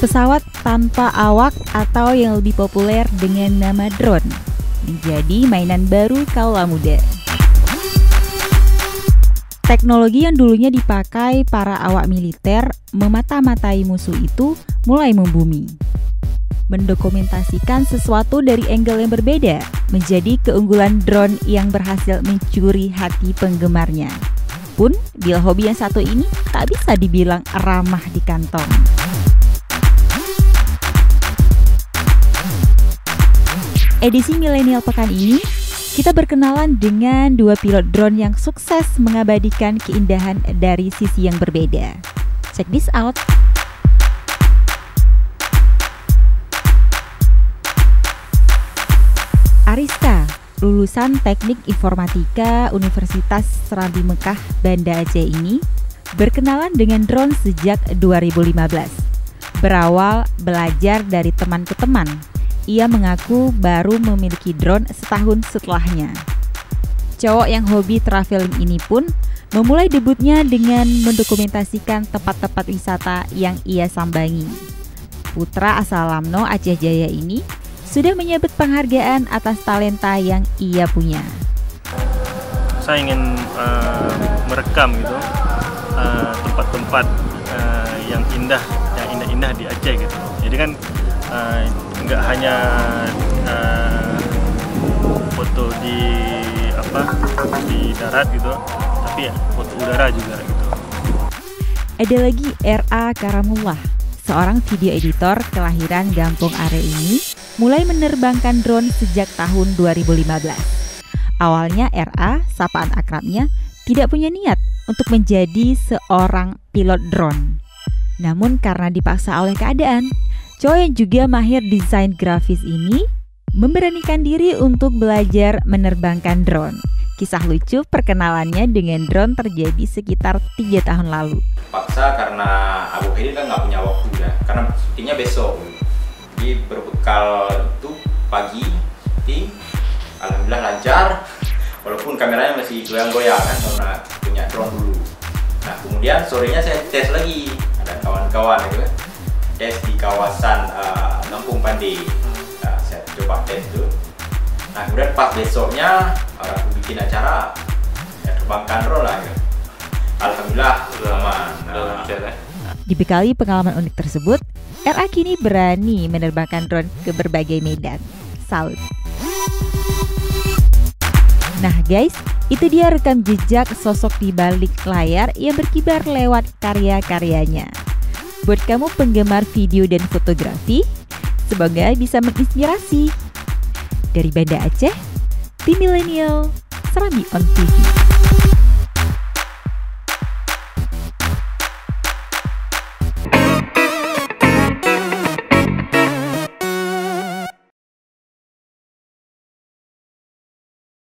Pesawat tanpa awak atau yang lebih populer dengan nama drone menjadi mainan baru kaula muda. Teknologi yang dulunya dipakai para awak militer memata-matai musuh itu mulai membumi. Mendokumentasikan sesuatu dari angle yang berbeda menjadi keunggulan drone yang berhasil mencuri hati penggemarnya. Pun, bila hobi yang satu ini tak bisa dibilang ramah di kantong. Edisi Milenial pekan ini, kita berkenalan dengan dua pilot drone yang sukses mengabadikan keindahan dari sisi yang berbeda. Check this out! Ariska, lulusan Teknik Informatika Universitas Serambi Mekah, Banda Aceh ini berkenalan dengan drone sejak 2015. Berawal belajar dari teman ke teman, ia mengaku baru memiliki drone setahun setelahnya. Cowok yang hobi traveling ini pun memulai debutnya dengan mendokumentasikan tempat-tempat wisata yang ia sambangi. Putra asal Lamno, Aceh Jaya ini sudah menyabet penghargaan atas talenta yang ia punya. Saya ingin merekam gitu tempat-tempat yang indah di Aceh gitu. Jadi kan nggak hanya foto di darat gitu, tapi ya, foto udara juga gitu. Ada lagi R.A. Karamullah, seorang video editor kelahiran Gampong Are ini mulai menerbangkan drone sejak tahun 2015. Awalnya R.A., sapaan akrabnya, tidak punya niat untuk menjadi seorang pilot drone. Namun karena dipaksa oleh keadaan, cowok yang juga mahir desain grafis ini memberanikan diri untuk belajar menerbangkan drone. Kisah lucu perkenalannya dengan drone terjadi sekitar 3 tahun lalu. Paksa karena Abu Hedi kan nggak punya waktu ya, karena syutingnya besok. Jadi berbekal itu pagi, syuting, alhamdulillah lancar. Walaupun kameranya masih goyang-goyang kan karena punya drone dulu. Nah kemudian sorenya saya tes lagi, ada kawan-kawan gitu kan, tes di kawasan Lampung Pandi. Nah, saya coba tes itu. Nah kemudian pas besoknya aku bikin acara, ya terbangkan drone lah. Gitu. Alhamdulillah aman. Dibekali pengalaman unik tersebut, R.A. kini berani menerbangkan drone ke berbagai medan. Salut! Nah guys, itu dia rekam jejak sosok di balik layar yang berkibar lewat karya-karyanya. Buat kamu penggemar video dan fotografi, semoga bisa menginspirasi. Dari Banda Aceh, tim Milenial, Serambi On TV.